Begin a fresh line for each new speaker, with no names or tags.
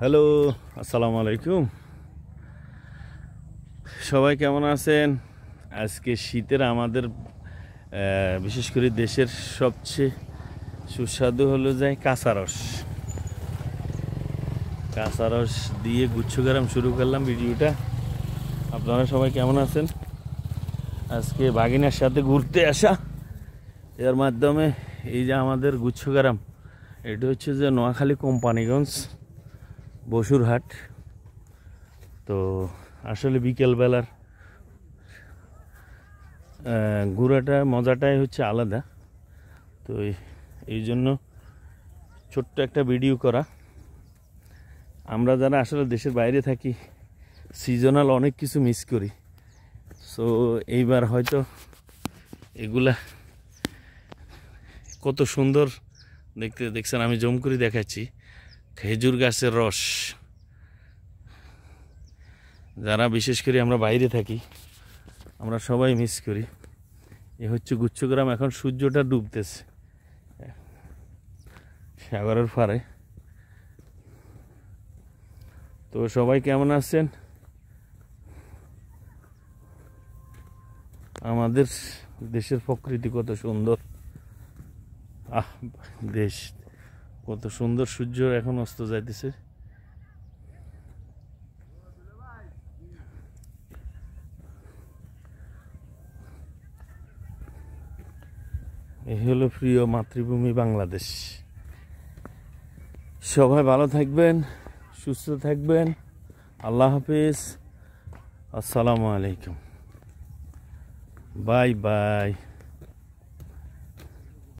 Hello, আসসালামু আলাইকুম। সবাই কেমন আছেন? আজকে শীতের আমাদের বিশেষ করে দেশের সবচেয়ে সুস্বাদু হলো যায় কাঁচা রস। কাঁচা রস দিয়ে গুচ্ছগ্রাম শুরু করলাম ভিডিওটা। আপনারা সবাই কেমন আছেন? আজকে বাগিনার সাথে ঘুরতে আসা, এর মাধ্যমে এই যে আমাদের গুচ্ছগ্রাম, এটা হচ্ছে যে নোয়াখালী কোম্পানিগঞ্জ বসুরহাট। তো আসলে বিকেলবেলার ঘোরাটা মজাটাই হচ্ছে আলাদা। তো এই জন্য ছোট্ট একটা ভিডিও করা। আমরা যারা আসলে দেশের বাইরে থাকি সিজনাল অনেক কিছু মিস করি। সো এইবার হয়তো এগুলা কত সুন্দর দেখছেন, আমি জম করে দেখাচ্ছি খেজুর গাছের রস। যারা বিশেষ করে আমরা বাইরে থাকি আমরা সবাই মিস করি। এ হচ্ছে গুচ্ছগ্রাম। এখন সূর্যটা ডুবতেছে সাগরের পাড়ে। তো সবাই কেমন আছেন? আমাদের দেশের প্রকৃতি কত সুন্দর। দেশ কত সুন্দর। সূর্য এখন অস্ত যাইতেছে। এই হলো প্রিয় মাতৃভূমি বাংলাদেশ। সবাই ভালো থাকবেন, সুস্থ থাকবেন। আল্লাহ হাফিজ। আসসালামু আলাইকুম। Bye bye.